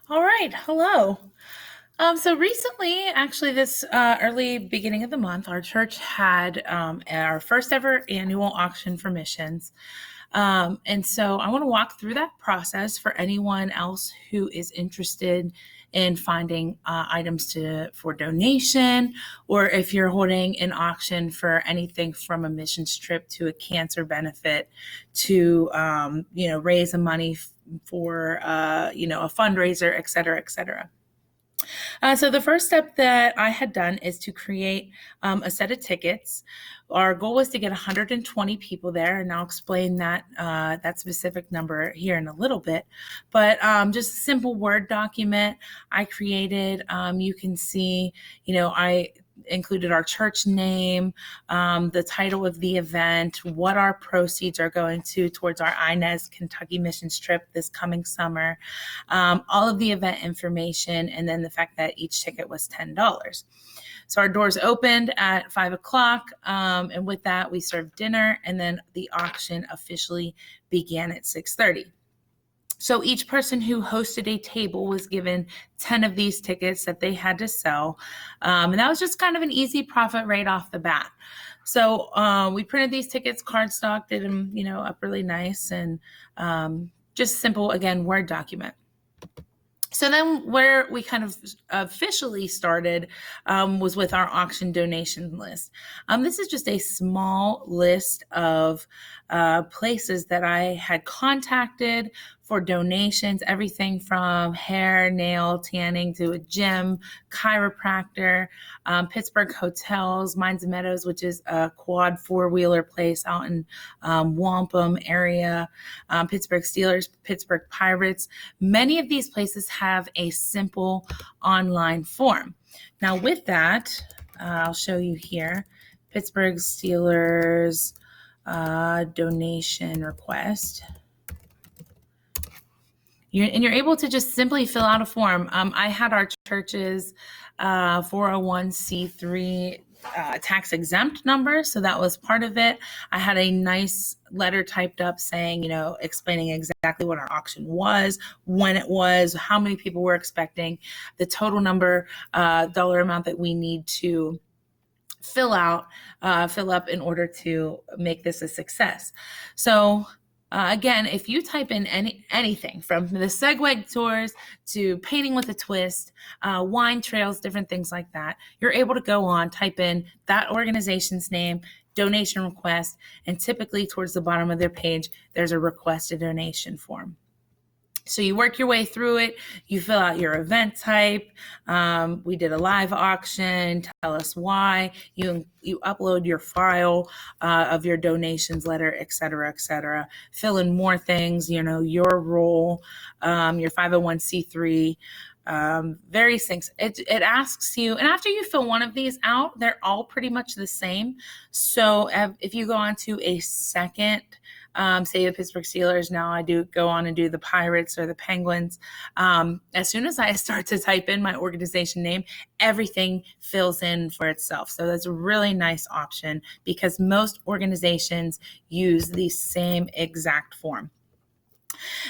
All right, hello. So recently, actually, this early beginning of the month, our church had our first ever annual auction for missions. And so I want to walk through that process for anyone else who is interested in finding items for donation, or if you're holding an auction for anything from a missions trip to a cancer benefit to, raise the money for, a fundraiser, et cetera, et cetera. So the first step that I had done is to create a set of tickets. Our goal was to get 120 people there, and I'll explain that specific number here in a little bit. But just a simple Word document I created. You can see, I included our church name, the title of the event, what our proceeds are going to towards our INES Kentucky missions trip this coming summer, all of the event information, and then the fact that each ticket was $10. So our doors opened at 5 o'clock, and with that, we served dinner, and then the auction officially began at 6:30. So each person who hosted a table was given 10 of these tickets that they had to sell. And that was just kind of an easy profit right off the bat. So we printed these tickets, cardstock, did them, up really nice, and just simple, again, Word document. So then where we kind of officially started was with our auction donation list. This is just a small list of places that I had contacted for donations, everything from hair, nail, tanning to a gym, chiropractor, Pittsburgh hotels, Mines and Meadows, which is a quad four-wheeler place out in Wampum area, Pittsburgh Steelers, Pittsburgh Pirates. Many of these places have a simple online form. Now with that, I'll show you here, Pittsburgh Steelers donation request. You're able to just simply fill out a form. I had our church's 401c3 tax exempt number, so that was part of it. I had a nice letter typed up saying, explaining exactly what our auction was, when it was, how many people were expecting, the total number, dollar amount that we need to fill up in order to make this a success. So again, if you type in anything from the Segway tours to painting with a twist, wine trails, different things like that, you're able to go on, type in that organization's name, donation request, and typically towards the bottom of their page, there's a request a donation form. So you work your way through it, you fill out your event type, we did a live auction, tell us why, you upload your file of your donations letter, et cetera, fill in more things, your role, your 501c3, various things. It asks you, and after you fill one of these out, they're all pretty much the same. So if you go on to a second, say the Pittsburgh Steelers, now I do go on and do the Pirates or the Penguins. As soon as I start to type in my organization name, everything fills in for itself. So that's a really nice option because most organizations use the same exact form.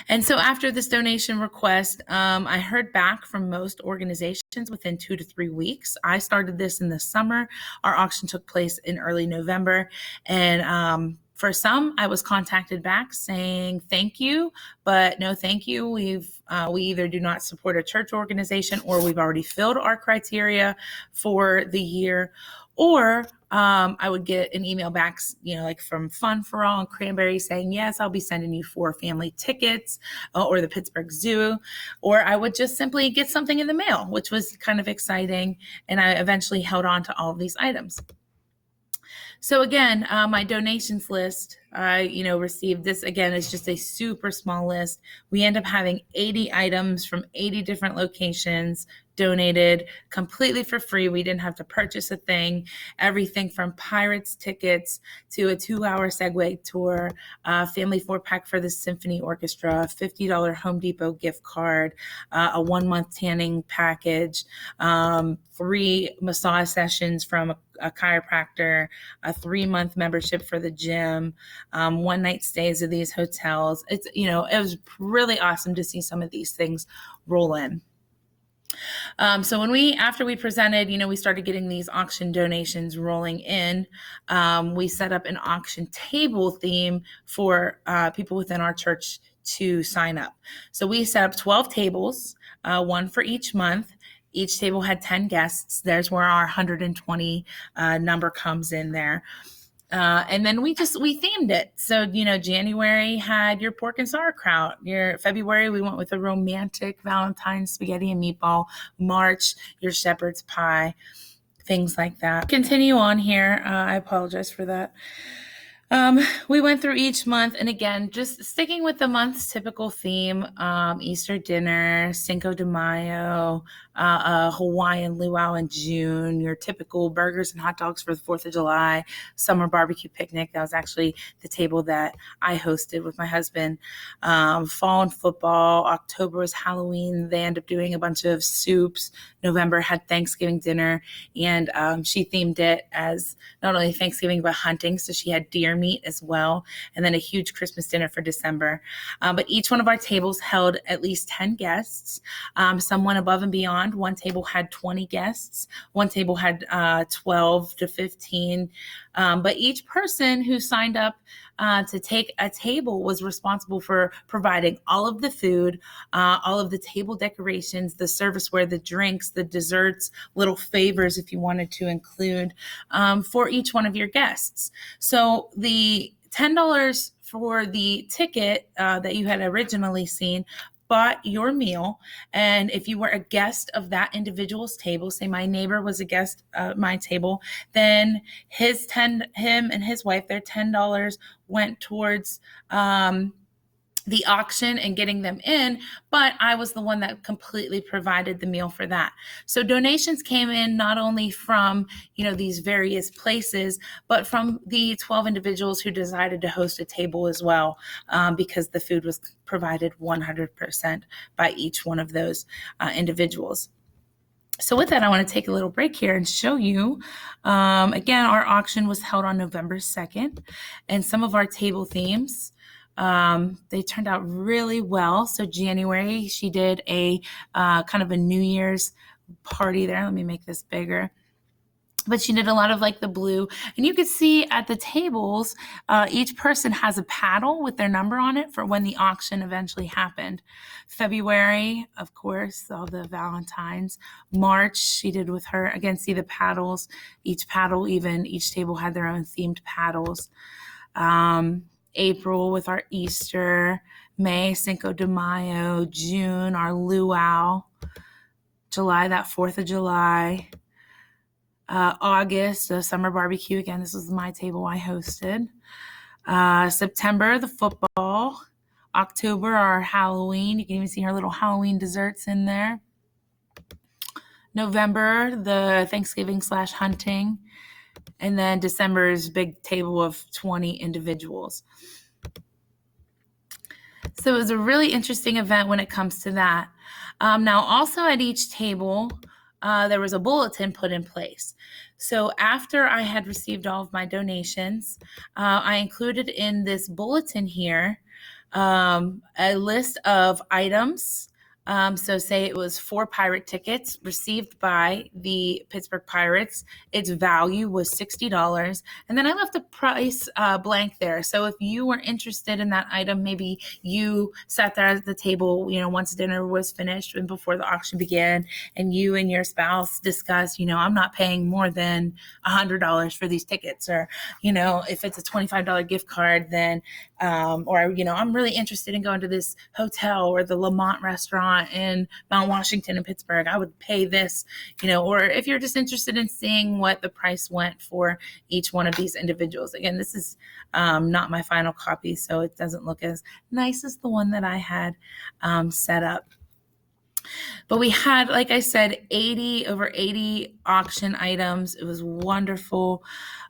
And so after this donation request, I heard back from most organizations within 2 to 3 weeks. I started this in the summer. Our auction took place in early November. And for some, I was contacted back saying, thank you, but no thank you. We either do not support a church organization or we've already filled our criteria for the year. Or I would get an email back, like from Fun for All and Cranberry saying, yes, I'll be sending you 4 family tickets or the Pittsburgh Zoo. Or I would just simply get something in the mail, which was kind of exciting. And I eventually held on to all of these items. So again, my donations list, I received this, again, is just a super small list. We end up having 80 items from 80 different locations donated completely for free. We didn't have to purchase a thing. Everything from Pirates tickets to a 2-hour Segway tour, family 4-pack for the symphony orchestra, $50 Home Depot gift card, a 1-month tanning package, 3 massage sessions from a chiropractor, a 3-month membership for the gym, one night stays at these hotels. It's, it was really awesome to see some of these things roll in. So after we presented, we started getting these auction donations rolling in. We set up an auction table theme for people within our church to sign up. So we set up 12 tables, one for each month. Each table had 10 guests. There's where our 120 number comes in there. And then we themed it. So, January had your pork and sauerkraut. Your February, we went with a romantic Valentine's spaghetti and meatball. March, your shepherd's pie, things like that. Continue on here. I apologize for that. We went through each month, and again, just sticking with the month's typical theme, Easter dinner, Cinco de Mayo, Hawaiian luau in June, your typical burgers and hot dogs for the 4th of July, summer barbecue picnic. That was actually the table that I hosted with my husband. Fall and football. October was Halloween. They ended up doing a bunch of soups. November had Thanksgiving dinner, and she themed it as not only Thanksgiving, but hunting. So she had deer meat as well, and then a huge Christmas dinner for December. But each one of our tables held at least 10 guests. Some went above and beyond. One table had 20 guests. One table had 12 to 15. But each person who signed up to take a table was responsible for providing all of the food, all of the table decorations, the serviceware, the drinks, the desserts, little favors if you wanted to include for each one of your guests. So the $10 for the ticket that you had originally seen bought your meal. And if you were a guest of that individual's table, say my neighbor was a guest at my table, then him and his wife, their $10 went towards the auction and getting them in, but I was the one that completely provided the meal for that. So donations came in not only from, these various places, but from the 12 individuals who decided to host a table as well, because the food was provided 100% by each one of those individuals. So with that, I want to take a little break here and show you, again, our auction was held on November 2nd, and some of our table themes, they turned out really well. So January, she did a kind of a New Year's party there. Let me make this bigger. But she did a lot of like the blue. And you could see at the tables, each person has a paddle with their number on it for when the auction eventually happened. February, of course, all the Valentines. March, she did with her. Again, see the paddles. Each table had their own themed paddles. April with our Easter, May, Cinco de Mayo, June, our luau, July, that 4th of July, August, the summer barbecue. Again, this was my table I hosted. September, the football. October, our Halloween. You can even see our little Halloween desserts in there. November, the Thanksgiving/hunting. And then December's big table of 20 individuals. So it was a really interesting event when it comes to that. Now, also at each table, there was a bulletin put in place. So after I had received all of my donations, I included in this bulletin here a list of items. So say it was 4 pirate tickets received by the Pittsburgh Pirates. Its value was $60. And then I left the price blank there. So if you were interested in that item, maybe you sat there at the table, once dinner was finished and before the auction began, and you and your spouse discussed, I'm not paying more than $100 for these tickets. Or, if it's a $25 gift card, then, or, I'm really interested in going to this hotel or the Lamont restaurant in Mount Washington in Pittsburgh, I would pay this, or if you're just interested in seeing what the price went for each one of these individuals. Again, this is not my final copy, so it doesn't look as nice as the one that I had set up. But we had, like I said, over 80 auction items. It was wonderful.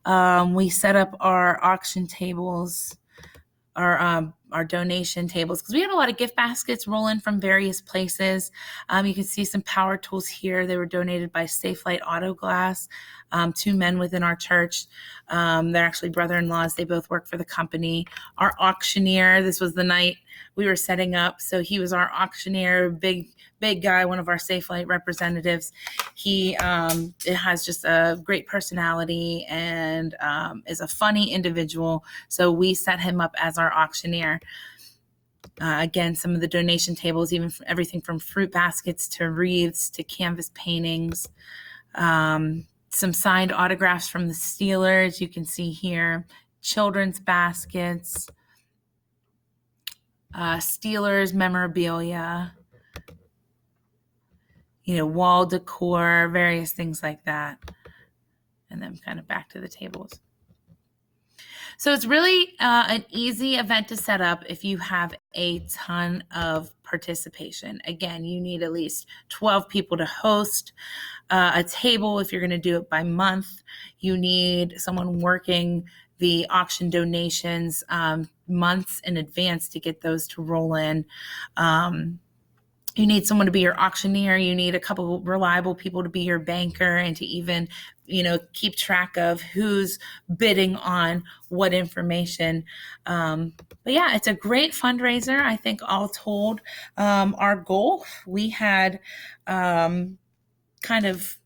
We set up our auction tables, our our donation tables, because we had a lot of gift baskets roll in from various places. You can see some power tools here. They were donated by Safelite Auto Glass, 2 men within our church. They're actually brother-in-laws. They both work for the company. Our auctioneer, this was the night we were setting up, so he was our auctioneer, big guy, one of our Safelite representatives. He has just a great personality and is a funny individual, so we set him up as our auctioneer. Again, some of the donation tables, even from everything from fruit baskets to wreaths to canvas paintings. Some signed autographs from the Steelers, you can see here. Children's baskets, Steelers memorabilia, wall decor, various things like that. And then kind of back to the tables. So it's really an easy event to set up if you have a ton of participation. Again, you need at least 12 people to host a table if you're going to do it by month. You need someone working the auction donations months in advance to get those to roll in. You need someone to be your auctioneer. You need a couple of reliable people to be your banker and to even, keep track of who's bidding on what information. But yeah, it's a great fundraiser. I think all told, our goal, we had kind of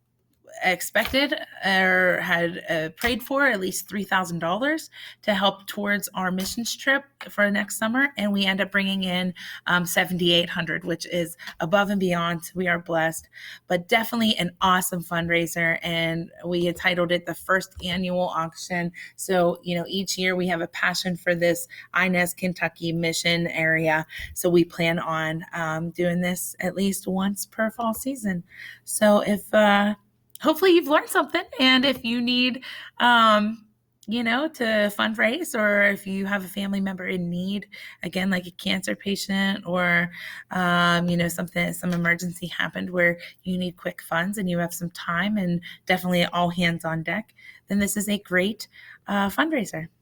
expected or had prayed for at least $3,000 to help towards our missions trip for next summer, and we end up bringing in $7,800, which is above and beyond. We are blessed, but definitely an awesome fundraiser, and we had titled it the first annual auction. So each year we have a passion for this Inez, Kentucky mission area, so we plan on doing this at least once per fall season. So if hopefully you've learned something. And if you need, to fundraise, or if you have a family member in need, again, like a cancer patient or, some emergency happened where you need quick funds and you have some time and definitely all hands on deck, then this is a great fundraiser.